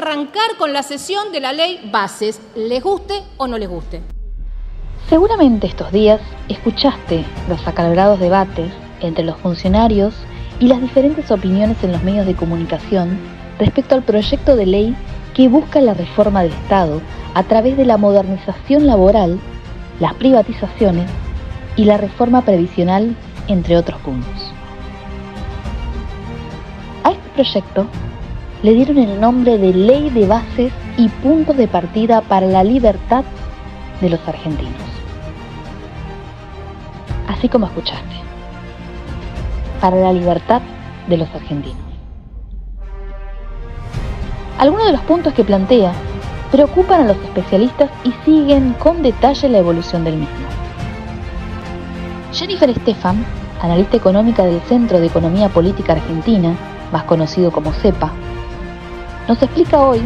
arrancar con la sesión de la ley Bases, les guste o no les guste. Seguramente estos días escuchaste los acalorados debates entre los funcionarios y las diferentes opiniones en los medios de comunicación respecto al proyecto de ley que busca la reforma del Estado a través de la modernización laboral, las privatizaciones y la reforma previsional, entre otros puntos. A este proyecto le dieron el nombre de Ley de Bases y Puntos de Partida para la Libertad de los Argentinos. Así como escuchaste, para la libertad de los argentinos. Algunos de los puntos que plantea preocupan a los especialistas y siguen con detalle la evolución del mismo. Jennifer Estefan, analista económica del Centro de Economía Política Argentina, más conocido como CEPA, nos explica hoy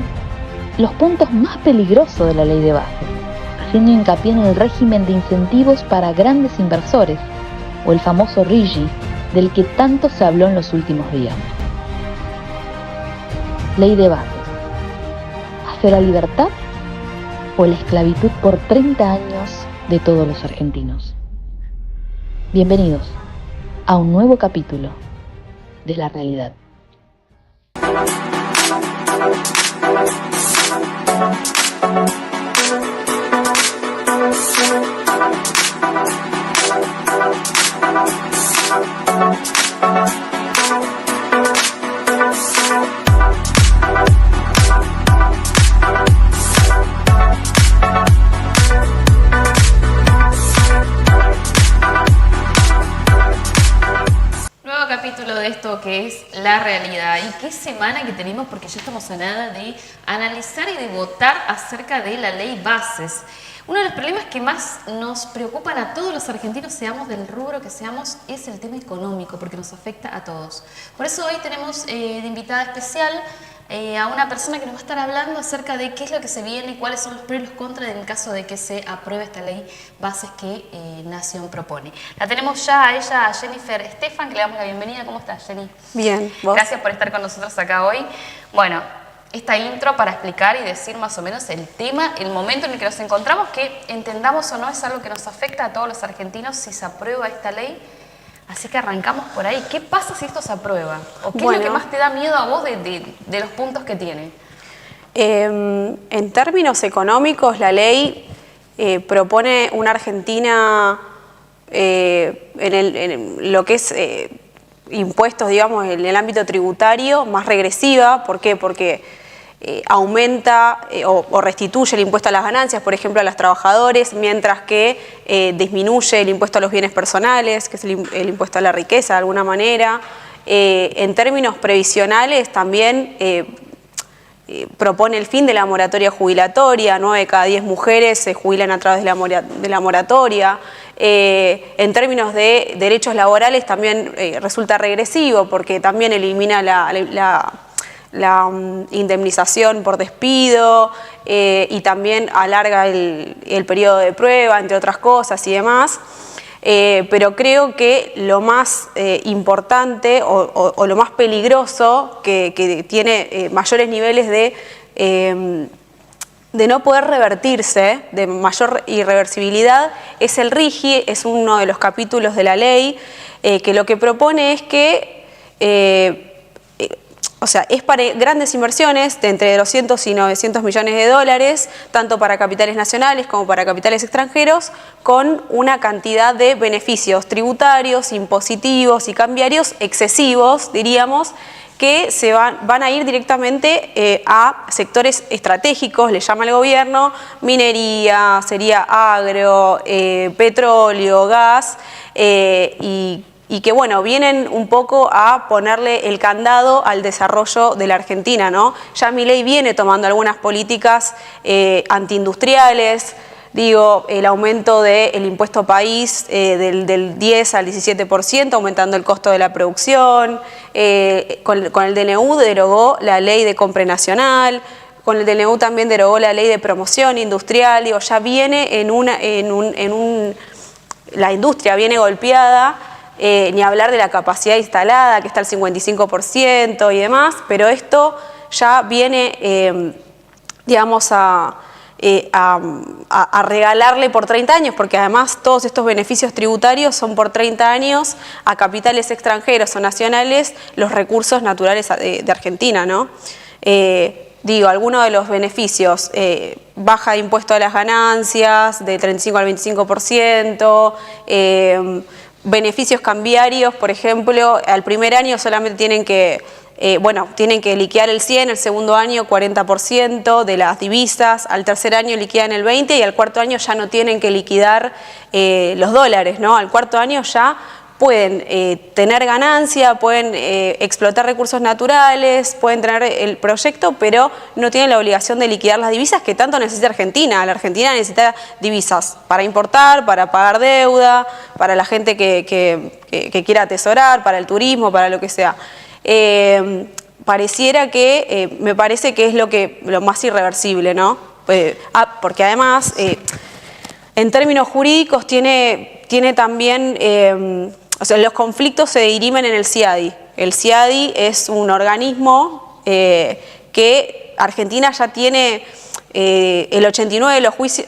los puntos más peligrosos de la ley de bases, haciendo hincapié en el régimen de incentivos para grandes inversores, o el famoso RIGI, del que tanto se habló en los últimos días. Ley de bases. ¿Hacia la libertad o la esclavitud por 30 años de todos los argentinos? Bienvenidos a un nuevo capítulo de La Realidad. Nuevo capítulo de esto que es La Realidad. ¿Y qué semana que tenemos? Porque ya estamos a nada de analizar y de votar acerca de la ley Bases. Uno de los problemas que más nos preocupan a todos los argentinos, seamos del rubro que seamos, es el tema económico, porque nos afecta a todos. Por eso hoy tenemos de invitada especial a una persona que nos va a estar hablando acerca de qué es lo que se viene, cuáles son los pros y los contras en el caso de que se apruebe esta ley Bases que Nación propone. La tenemos ya a ella, a Jennifer Estefan, que le damos la bienvenida. ¿Cómo estás, Jenny? Bien, ¿vos? Gracias por estar con nosotros acá hoy. Bueno, esta intro para explicar y decir más o menos el tema, el momento en el que nos encontramos, que entendamos o no es algo que nos afecta a todos los argentinos si se aprueba esta ley. Así que arrancamos por ahí. ¿Qué pasa si esto se aprueba? ¿O qué es lo que más te da miedo a vos de los puntos que tiene? En términos económicos, la ley propone una Argentina en lo que es impuestos, digamos, en el ámbito tributario, más regresiva. ¿Por qué? Porque aumenta o restituye el impuesto a las ganancias, por ejemplo, a los trabajadores, mientras que disminuye el impuesto a los bienes personales, que es el impuesto a la riqueza de alguna manera. En términos previsionales también propone el fin de la moratoria jubilatoria. 9 de cada 10 mujeres se jubilan a través de la moratoria. En términos de derechos laborales también resulta regresivo, porque también elimina la indemnización por despido y también alarga el periodo de prueba, entre otras cosas y demás. Pero creo que lo más importante o lo más peligroso, que tiene mayores niveles de no poder revertirse, de mayor irreversibilidad, es el RIGI. Es uno de los capítulos de la ley que lo que propone es que o sea, es para grandes inversiones de entre 200 y 900 millones de dólares, tanto para capitales nacionales como para capitales extranjeros, con una cantidad de beneficios tributarios, impositivos y cambiarios excesivos, diríamos, que van a ir directamente a sectores estratégicos, le llama el gobierno: minería, sería agro, petróleo, gas, y que, bueno, vienen un poco a ponerle el candado al desarrollo de la Argentina, ¿no? Ya Milei viene tomando algunas políticas antiindustriales. Digo, el aumento del impuesto país del 10 al 17%, aumentando el costo de la producción. Con el DNU derogó la ley de compra nacional. Con el DNU también derogó la ley de promoción industrial. Digo, ya viene la industria viene golpeada. Ni hablar de la capacidad instalada, que está al 55% y demás, pero esto ya viene, digamos, a regalarle por 30 años, porque además todos estos beneficios tributarios son por 30 años a capitales extranjeros o nacionales los recursos naturales de Argentina, ¿no? Digo, algunos de los beneficios, baja de impuesto a las ganancias del 35 al 25%, beneficios cambiarios, por ejemplo, al primer año solamente tienen que liquidar el 100%, el segundo año 40% de las divisas, al tercer año liquidan el 20% y al cuarto año ya no tienen que liquidar los dólares, ¿no? Al cuarto año ya pueden tener ganancia, pueden explotar recursos naturales, pueden tener el proyecto, pero no tienen la obligación de liquidar las divisas que tanto necesita Argentina. La Argentina necesita divisas para importar, para pagar deuda, para la gente que quiera atesorar, para el turismo, para lo que sea. Pareciera que, me parece que es lo más irreversible, ¿no? Porque además, en términos jurídicos, tiene también, o sea, los conflictos se dirimen en el CIADI. El CIADI es un organismo que Argentina ya tiene, el 89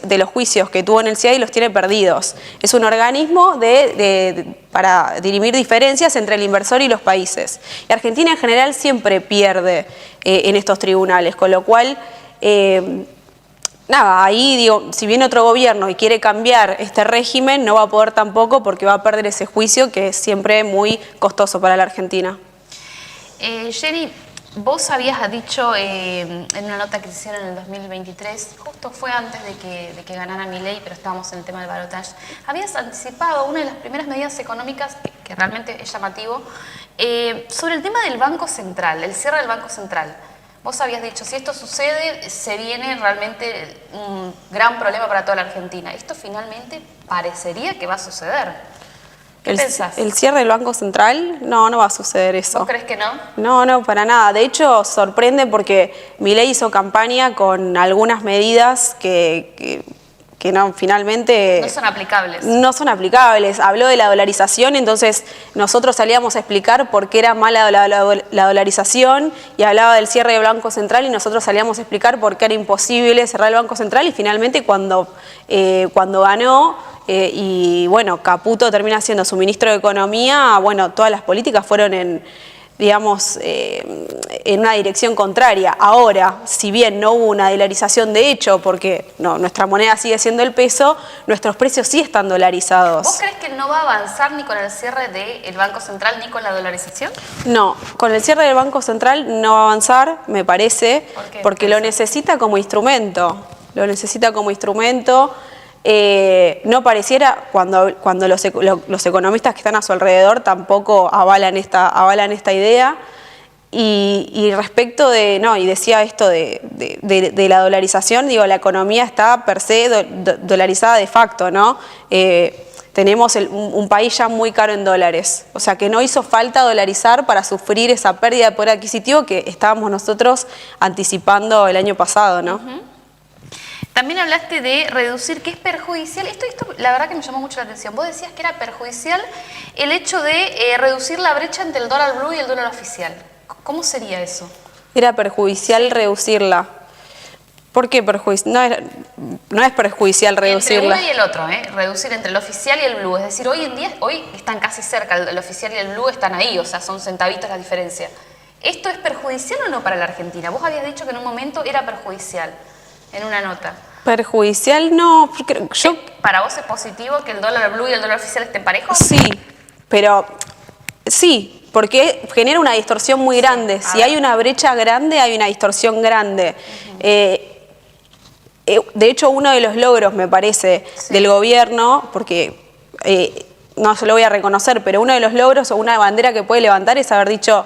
de los juicios que tuvo en el CIADI los tiene perdidos. Es un organismo para dirimir diferencias entre el inversor y los países. Y Argentina en general siempre pierde en estos tribunales, con lo cual, nada, ahí digo, si viene otro gobierno y quiere cambiar este régimen, no va a poder tampoco porque va a perder ese juicio que es siempre muy costoso para la Argentina. Jenny, vos habías dicho en una nota que se hicieron en el 2023, justo fue antes de que ganara Milei, pero estábamos en el tema del balotaje, habías anticipado una de las primeras medidas económicas, que realmente es llamativo, sobre el tema del Banco Central, el cierre del Banco Central. Vos habías dicho, si esto sucede, se viene realmente un gran problema para toda la Argentina. Esto finalmente parecería que va a suceder. ¿Qué pensás? ¿El cierre del Banco Central? No, no va a suceder eso. ¿Vos crees que no? No, no, para nada. De hecho, sorprende porque Milei hizo campaña con algunas medidas que no, finalmente... No son aplicables. No son aplicables. Habló de la dolarización, entonces nosotros salíamos a explicar por qué era mala la dolarización y hablaba del cierre del Banco Central y nosotros salíamos a explicar por qué era imposible cerrar el Banco Central y finalmente cuando ganó... y bueno, Caputo termina siendo su ministro de Economía, bueno, todas las políticas fueron en una dirección contraria. Ahora, si bien no hubo una dolarización de hecho, porque nuestra moneda sigue siendo el peso, nuestros precios sí están dolarizados. ¿Vos crees que no va a avanzar ni con el cierre del Banco Central ni con la dolarización? No, con el cierre del Banco Central no va a avanzar, me parece, ¿Por qué? Porque lo necesita como instrumento. Lo necesita como instrumento. No pareciera, cuando los economistas que están a su alrededor tampoco avalan esta idea. Y respecto y decía esto de la dolarización, digo, la economía está per se dolarizada de facto, ¿no? Tenemos un país ya muy caro en dólares, o sea que no hizo falta dolarizar para sufrir esa pérdida de poder adquisitivo que estábamos nosotros anticipando el año pasado, ¿no? También hablaste de reducir, que es perjudicial. Esto la verdad que me llamó mucho la atención. Vos decías que era perjudicial el hecho de reducir la brecha entre el dólar blue y el dólar oficial. ¿Cómo sería eso? Era perjudicial reducirla. ¿Por qué perjudicial? No es perjudicial reducirla. Entre uno y el otro, reducir entre el oficial y el blue. Es decir, hoy están casi cerca, el oficial y el blue están ahí, o sea, son centavitos la diferencia. ¿Esto es perjudicial o no para la Argentina? Vos habías dicho que en un momento era perjudicial, en una nota. Perjudicial no, ¿Para vos es positivo que el dólar blue y el dólar oficial estén parejos? Sí, pero sí, porque genera una distorsión muy grande. Si hay una brecha grande, hay una distorsión grande. De hecho, uno de los logros, me parece, del gobierno, porque no se lo voy a reconocer, pero uno de los logros o una bandera que puede levantar es haber dicho...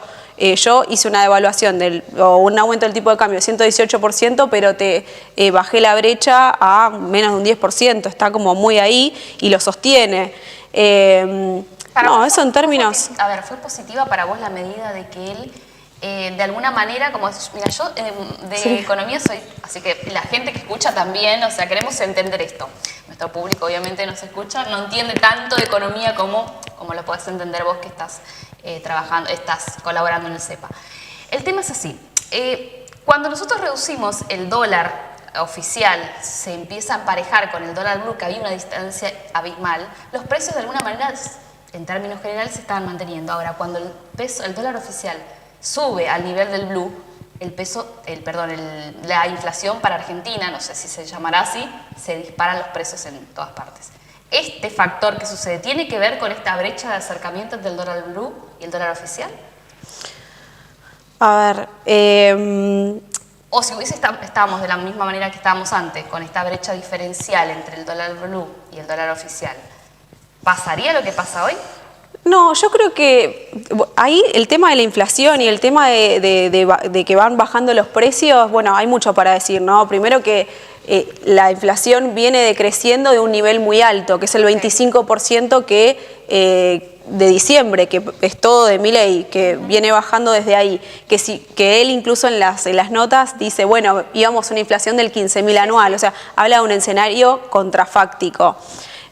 yo hice una devaluación o un aumento del tipo de cambio de 118%, pero te bajé la brecha a menos de un 10%, está como muy ahí y lo sostiene. No, eso en términos... A ver, ¿fue positiva para vos la medida de que él, de alguna manera, como mira, yo de economía soy, así que la gente que escucha también, o sea, queremos entender esto. Nuestro público obviamente nos escucha, no entiende tanto de economía como lo podés entender vos que estás trabajando, estás colaborando en el CEPA. El tema es así, Cuando nosotros reducimos el dólar oficial, se empieza a emparejar con el dólar blue, que había una distancia abismal, los precios de alguna manera, en términos generales, se estaban manteniendo. Ahora, cuando el dólar oficial sube al nivel del blue, la inflación para Argentina, no sé si se llamará así, se disparan los precios en todas partes. ¿Este factor que sucede tiene que ver con esta brecha de acercamiento entre el dólar blue y el dólar oficial? A ver, O si estábamos de la misma manera que estábamos antes, con esta brecha diferencial entre el dólar blue y el dólar oficial, ¿pasaría lo que pasa hoy? no, yo creo que ahí el tema de la inflación y el tema de que van bajando los precios, bueno, hay mucho para decir, ¿no? Primero que la inflación viene decreciendo de un nivel muy alto, que es el 25% de diciembre, que es todo de Milei, que viene bajando desde ahí, que él incluso en las notas dice, bueno, íbamos a una inflación del 15.000 anual, o sea, habla de un escenario contrafáctico.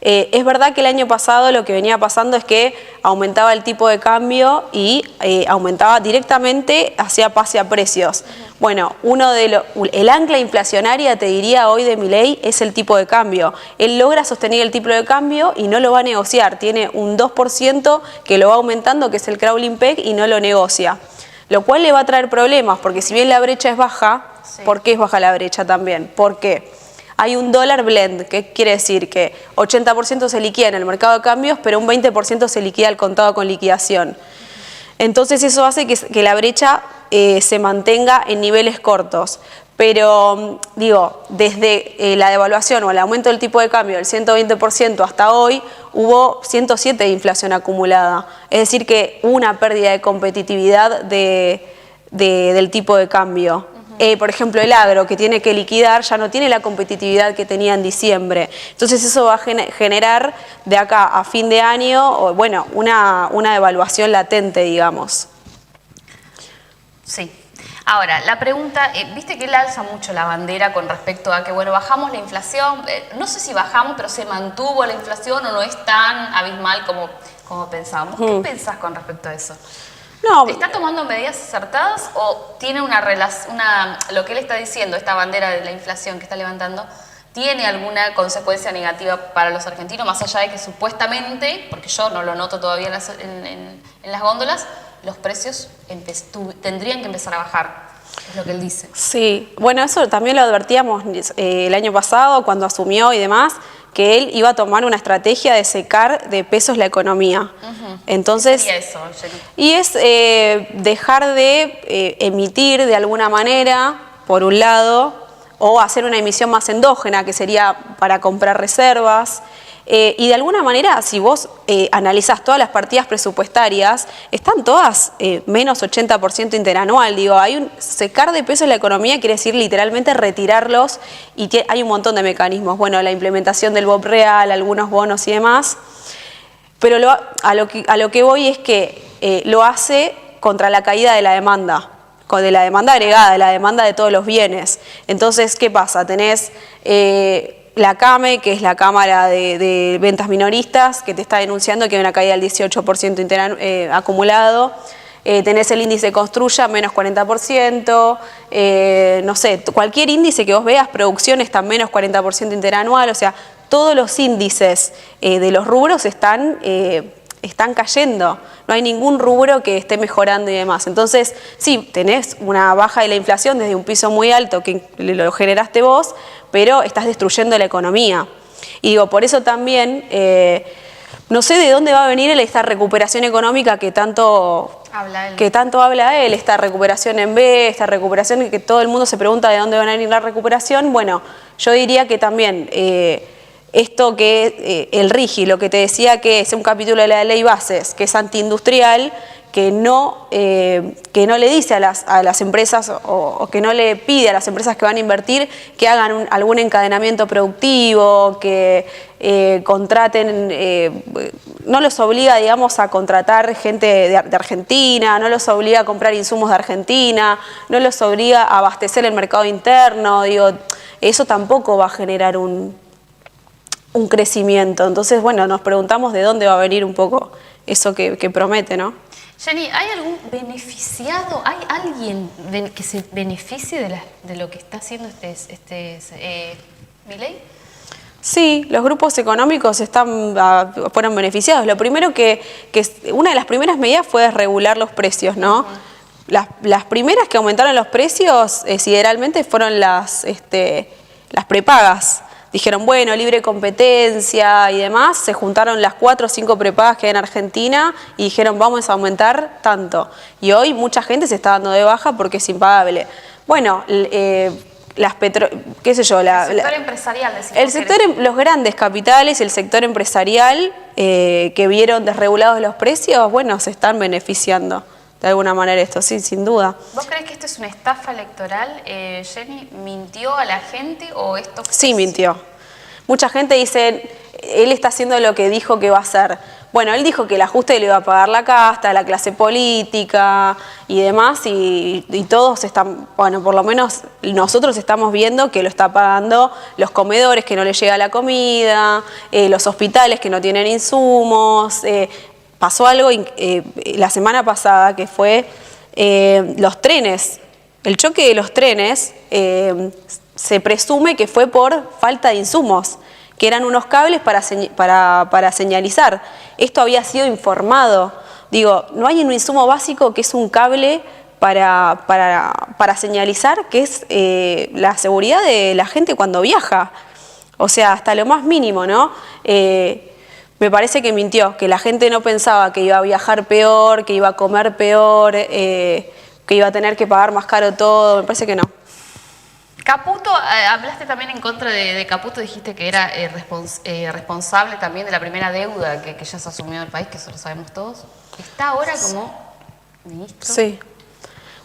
Es verdad que el año pasado lo que venía pasando es que aumentaba el tipo de cambio y aumentaba directamente hacia pase a precios. Bueno, el ancla inflacionaria, te diría hoy de Milei, es el tipo de cambio. Él logra sostener el tipo de cambio y no lo va a negociar. Tiene un 2% que lo va aumentando, que es el crawling peg, y no lo negocia. Lo cual le va a traer problemas, porque si bien la brecha es baja, sí. ¿Por qué es baja la brecha también? ¿Por qué? Hay un dólar blend, que quiere decir que 80% se liquida en el mercado de cambios, pero un 20% se liquida al contado con liquidación. Entonces eso hace que la brecha se mantenga en niveles cortos. Pero, digo, desde la devaluación o el aumento del tipo de cambio del 120% hasta hoy, hubo 107 de inflación acumulada. Es decir, que hubo una pérdida de competitividad del tipo de cambio. Por ejemplo, el agro, que tiene que liquidar, ya no tiene la competitividad que tenía en diciembre. Entonces eso va a generar de acá a fin de año, bueno, una devaluación latente, digamos. Sí. Ahora, la pregunta, viste que él alza mucho la bandera con respecto a que, bueno, bajamos la inflación, no sé si bajamos, pero se mantuvo la inflación o no es tan abismal como pensábamos. ¿Qué pensás con respecto a eso? No. ¿Está tomando medidas acertadas o tiene lo que él está diciendo, esta bandera de la inflación que está levantando, tiene alguna consecuencia negativa para los argentinos, más allá de que supuestamente, porque yo no lo noto todavía en las góndolas, los precios tendrían que empezar a bajar? Es lo que él dice. Sí, bueno, eso también lo advertíamos el año pasado cuando asumió y demás, que él iba a tomar una estrategia de secar de pesos la economía. Entonces, ¿qué sería eso, Jenny? Y es dejar de emitir de alguna manera, por un lado, o hacer una emisión más endógena, que sería para comprar reservas. Y de alguna manera, si vos analizás todas las partidas presupuestarias, están todas menos 80% interanual. Digo, secar de peso la economía quiere decir literalmente retirarlos, y hay un montón de mecanismos. Bueno, la implementación del BOP real, algunos bonos y demás. Pero a lo que voy es que lo hace contra la caída de la demanda agregada, de la demanda de todos los bienes. Entonces, ¿qué pasa? Tenés la CAME, que es la Cámara de Ventas Minoristas, que te está denunciando que hay una caída del 18% acumulado. Tenés el índice Construya, menos 40%. No sé, cualquier índice que vos veas, producción está menos 40% interanual. O sea, todos los índices de los rubros están cayendo. No hay ningún rubro que esté mejorando y demás. Entonces, sí, tenés una baja de la inflación desde un piso muy alto que lo generaste vos, pero estás destruyendo la economía. Y digo, por eso también, no sé de dónde va a venir esta recuperación económica que tanto habla él, esta recuperación en B, esta recuperación que todo el mundo se pregunta de dónde va a venir la recuperación. Bueno, yo diría que también esto que el RIGI, lo que te decía que es un capítulo de la ley Bases, que es antiindustrial, que no le dice a las empresas o que no le pide a las empresas que van a invertir que hagan algún encadenamiento productivo, que contraten, no los obliga, digamos, a contratar gente de Argentina, no los obliga a comprar insumos de Argentina, no los obliga a abastecer el mercado interno. Digo, eso tampoco va a generar un crecimiento. Entonces, bueno, nos preguntamos de dónde va a venir un poco eso que promete, ¿no? Jenny, ¿hay algún beneficiado? ¿Hay alguien que se beneficie de lo que está haciendo Milei? Sí, los grupos económicos fueron beneficiados. Lo primero una de las primeras medidas fue desregular los precios, ¿no? Las primeras que aumentaron los precios, sideralmente, fueron las prepagas. Dijeron, bueno, libre competencia y demás, se juntaron las 4 o 5 prepagas que hay en Argentina y dijeron, vamos a aumentar tanto. Y hoy mucha gente se está dando de baja porque es impagable. Bueno, qué sé yo... El sector empresarial. Los grandes capitales y el sector empresarial que vieron desregulados los precios, bueno, se están beneficiando de alguna manera esto, sí, sin duda. ¿Vos crees que esto es una estafa electoral? Jenny, ¿mintió a la gente o esto fue... Sí, mintió. Mucha gente dice, él está haciendo lo que dijo que va a hacer. Bueno, él dijo que el ajuste le iba a pagar la casta, la clase política y demás, y todos están, bueno, por lo menos nosotros estamos viendo que lo está pagando los comedores, que no les llega la comida, los hospitales que no tienen insumos. Pasó algo la semana pasada que fue los trenes. El choque de los trenes se presume que fue por falta de insumos, que eran unos cables para señalizar. Esto había sido informado. Digo, no hay un insumo básico que es un cable para señalizar, que es la seguridad de la gente cuando viaja. O sea, hasta lo más mínimo, ¿no? Me parece que mintió, que la gente no pensaba que iba a viajar peor, que iba a comer peor, que iba a tener que pagar más caro todo. Me parece que no. Caputo, hablaste también en contra de Caputo, dijiste que era responsable también de la primera deuda que ya se asumió el país, que eso lo sabemos todos. ¿Está ahora como ministro? Sí.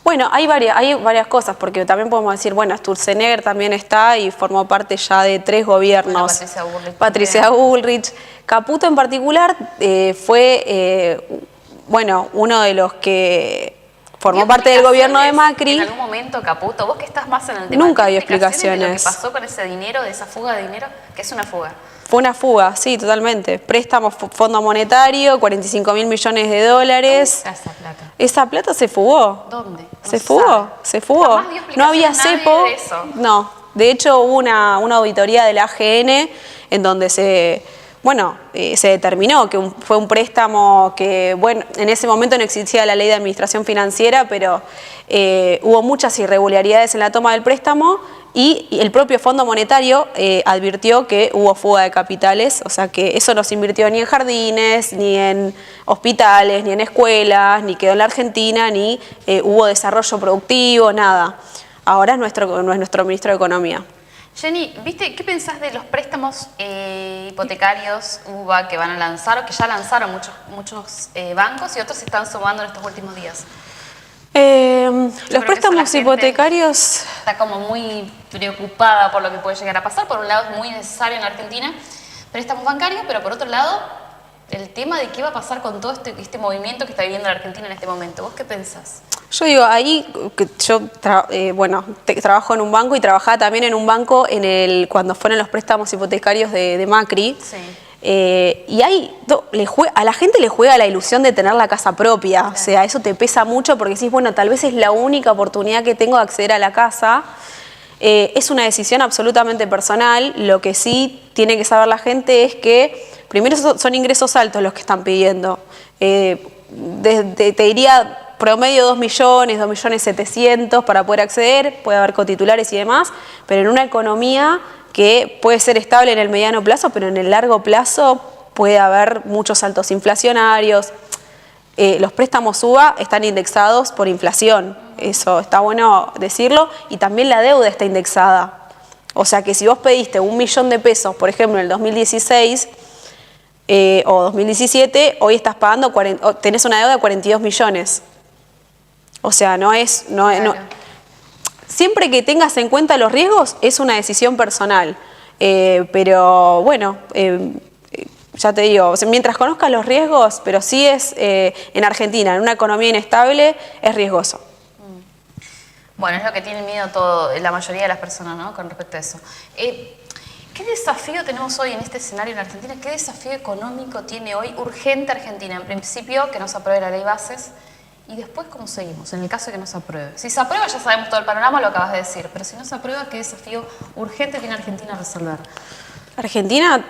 Bueno, hay varias cosas, porque también podemos decir, bueno, Sturzenegger también está y formó parte ya de 3 gobiernos. Bueno, Patricia Bullrich. Caputo en particular fue, bueno, uno de los que formó parte del gobierno de Macri. En algún momento, Caputo, vos que estás más en el tema. Nunca dio explicaciones. De lo que pasó con ese dinero, de esa fuga de dinero, que es una fuga. Fue una fuga, sí, totalmente. Préstamos, Fondo Monetario, 45.000 millones de dólares. ¿Dónde está esa plata? Esa plata se fugó. ¿Dónde? Se fugó. Jamás dio No había explicaciones cepo. nadie de eso. No. De hecho, hubo una auditoría de la AGN en donde se determinó que fue un préstamo que, bueno, en ese momento no existía la ley de administración financiera, pero hubo muchas irregularidades en la toma del préstamo y el propio Fondo Monetario advirtió que hubo fuga de capitales, o sea que eso no se invirtió ni en jardines, ni en hospitales, ni en escuelas, ni quedó en la Argentina, ni hubo desarrollo productivo, nada. Ahora es nuestro ministro de Economía. Jenny, ¿viste qué pensás de los préstamos hipotecarios UBA que van a lanzar o que ya lanzaron muchos bancos y otros se están sumando en estos últimos días? Los préstamos hipotecarios... Está como muy preocupada por lo que puede llegar a pasar. Por un lado es muy necesario en la Argentina préstamos bancarios, pero por otro lado el tema de qué va a pasar con todo este movimiento que está viviendo la Argentina en este momento. ¿Vos qué pensás? Yo digo, ahí yo trabajo en un banco y trabajaba también en un banco cuando fueron los préstamos hipotecarios de Macri. Sí. Y ahí a la gente le juega la ilusión de tener la casa propia. Claro. O sea, eso te pesa mucho porque decís, bueno, tal vez es la única oportunidad que tengo de acceder a la casa. Es una decisión absolutamente personal. Lo que sí tiene que saber la gente es que primero son ingresos altos los que están pidiendo. Te diría promedio 2 millones, 2.700.000 para poder acceder, puede haber cotitulares y demás, pero en una economía que puede ser estable en el mediano plazo, pero en el largo plazo puede haber muchos saltos inflacionarios. Los préstamos UBA están indexados por inflación, eso está bueno decirlo, y también la deuda está indexada. O sea que si vos pediste 1 millón de pesos, por ejemplo, en el 2016 o 2017, hoy estás pagando, tenés una deuda de 42 millones. O sea, siempre que tengas en cuenta los riesgos es una decisión personal. Pero bueno, ya te digo, mientras conozcas los riesgos, pero sí es en Argentina, en una economía inestable, es riesgoso. Bueno, es lo que tiene miedo la mayoría de las personas, ¿no? Con respecto a eso. ¿Qué desafío tenemos hoy en este escenario en Argentina? ¿Qué desafío económico tiene hoy urgente Argentina? En principio, que no se apruebe la ley bases. ¿Y después cómo seguimos? En el caso de que no se apruebe. Si se aprueba ya sabemos todo el panorama, lo acabas de decir. Pero si no se aprueba, ¿qué desafío urgente tiene Argentina a resolver? Argentina,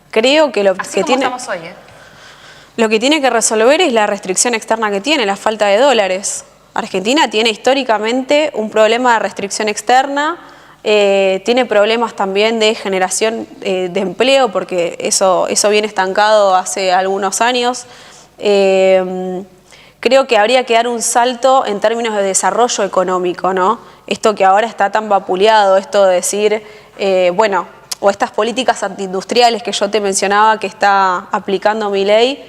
creo que lo Así que como tiene... estamos hoy, Lo que tiene que resolver es la restricción externa que tiene, la falta de dólares. Argentina tiene históricamente un problema de restricción externa, tiene problemas también de generación de empleo, porque eso viene estancado hace algunos años. Creo que habría que dar un salto en términos de desarrollo económico, ¿no? Esto que ahora está tan vapuleado, esto de decir, bueno, o estas políticas antiindustriales que yo te mencionaba que está aplicando Milei.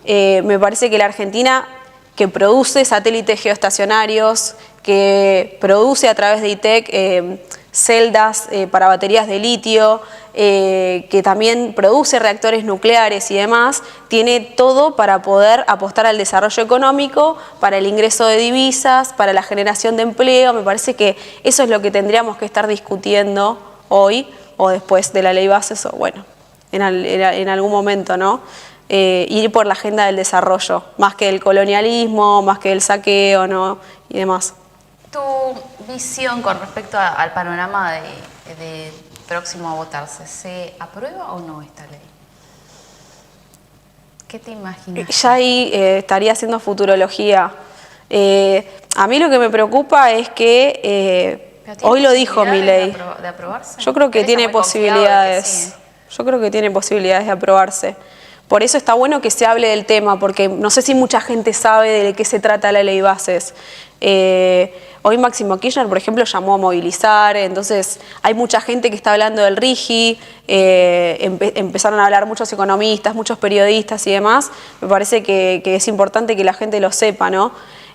Me parece que la Argentina, que produce satélites geoestacionarios, que produce a través de ITEC celdas para baterías de litio, que también produce reactores nucleares y demás, tiene todo para poder apostar al desarrollo económico, para el ingreso de divisas, para la generación de empleo. Me parece que eso es lo que tendríamos que estar discutiendo hoy o después de la ley bases, o bueno, en algún momento, ¿no? Ir por la agenda del desarrollo, más que del colonialismo, más que del saqueo, ¿no? Y demás. Tu visión con respecto al panorama de próximo a votarse, ¿se aprueba o no esta ley? ¿Qué te imaginas? Ya ahí estaría haciendo futurología. A mí lo que me preocupa es que hoy lo dijo Milei. ¿De aprobarse? Yo creo que tiene posibilidades. Sí. Yo creo que tiene posibilidades de aprobarse. Por eso está bueno que se hable del tema, porque no sé si mucha gente sabe de qué se trata la ley bases. Hoy Máximo Kirchner, por ejemplo, llamó a movilizar, entonces hay mucha gente que está hablando del RIGI, empezaron a hablar muchos economistas, muchos periodistas y demás. Me parece que es importante que la gente lo sepa, ¿no?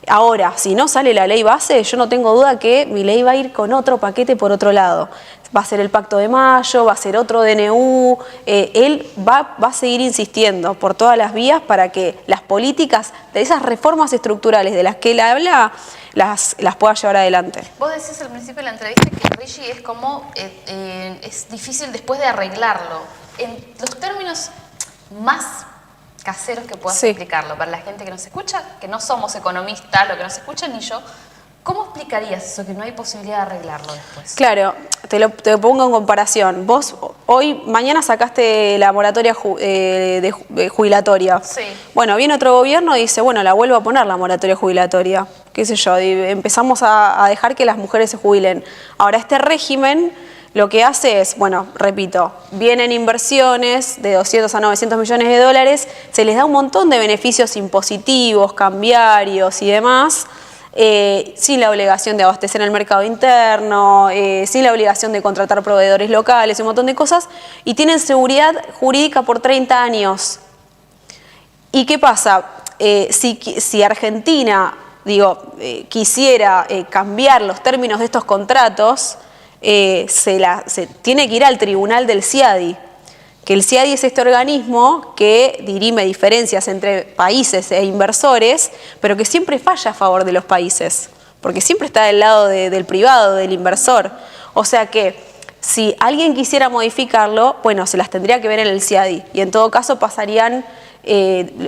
Ahora, si no sale la ley base, yo no tengo duda que Milei va a ir con otro paquete por otro lado. Va a ser el Pacto de Mayo, va a ser otro DNU, él va a seguir insistiendo por todas las vías para que las políticas de esas reformas estructurales de las que él habla, las pueda llevar adelante. Vos decís al principio de la entrevista que el RIGI es como, es difícil después de arreglarlo. En los términos más caseros que puedas explicarlo, para la gente que nos escucha, que no somos economistas, lo que nos escuchan ni yo, ¿cómo explicarías eso, que no hay posibilidad de arreglarlo después? Claro, te lo pongo en comparación. Vos mañana sacaste la moratoria jubilatoria. Sí. Bueno, viene otro gobierno y dice, bueno, la vuelvo a poner la moratoria jubilatoria. Qué sé yo, y empezamos a dejar que las mujeres se jubilen. Ahora, este régimen lo que hace es, bueno, repito, vienen inversiones de 200 a 900 millones de dólares, se les da un montón de beneficios impositivos, cambiarios y demás, sin la obligación de abastecer el mercado interno, sin la obligación de contratar proveedores locales, un montón de cosas, y tienen seguridad jurídica por 30 años. ¿Y qué pasa? Si Argentina, quisiera cambiar los términos de estos contratos, se tiene que ir al tribunal del CIADI, que el CIADI es este organismo que dirime diferencias entre países e inversores, pero que siempre falla a favor de los países, porque siempre está del lado del privado, del inversor. O sea que si alguien quisiera modificarlo, bueno, se las tendría que ver en el CIADI, y en todo caso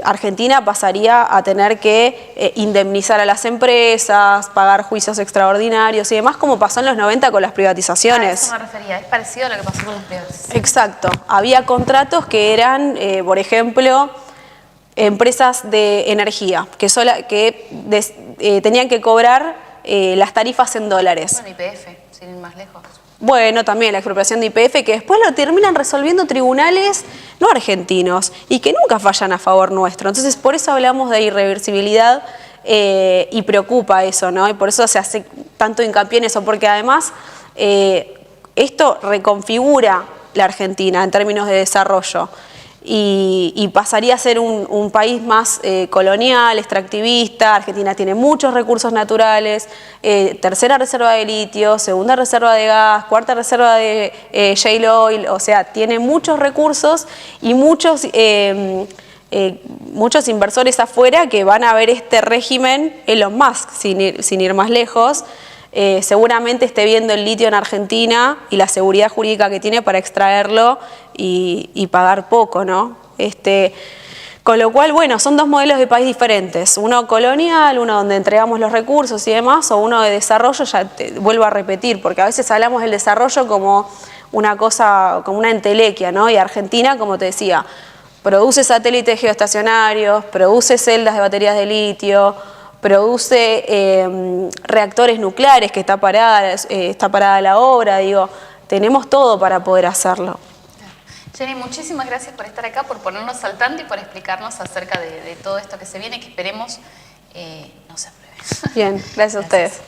Argentina pasaría a tener que indemnizar a las empresas, pagar juicios extraordinarios y demás, como pasó en los 90 con las privatizaciones. A eso me refería, es parecido a lo que pasó con las privatizaciones. Exacto, había contratos que eran, por ejemplo, empresas de energía, que tenían que cobrar las tarifas en dólares. Bueno, YPF, sin ir más lejos. Bueno, también la expropiación de YPF, que después lo terminan resolviendo tribunales no argentinos y que nunca fallan a favor nuestro. Entonces, por eso hablamos de irreversibilidad y preocupa eso, ¿no? Y por eso se hace tanto hincapié en eso, porque además esto reconfigura la Argentina en términos de desarrollo y pasaría a ser un país más colonial, extractivista. Argentina tiene muchos recursos naturales, tercera reserva de litio, segunda reserva de gas, cuarta reserva de shale oil, o sea, tiene muchos recursos y muchos inversores afuera que van a ver este régimen, Elon Musk, sin ir más lejos, seguramente esté viendo el litio en Argentina y la seguridad jurídica que tiene para extraerlo y pagar poco, ¿no? Con lo cual, bueno, son dos modelos de país diferentes, uno colonial, uno donde entregamos los recursos y demás, o uno de desarrollo, ya te vuelvo a repetir, porque a veces hablamos del desarrollo como una cosa, como una entelequia, ¿no? Y Argentina, como te decía, produce satélites geoestacionarios, produce celdas de baterías de litio, produce reactores nucleares, que está parada la obra, digo, tenemos todo para poder hacerlo. Jenny, muchísimas gracias por estar acá, por ponernos al tanto y por explicarnos acerca de todo esto que se viene, que esperemos no se apruebe. Bien, gracias a ustedes.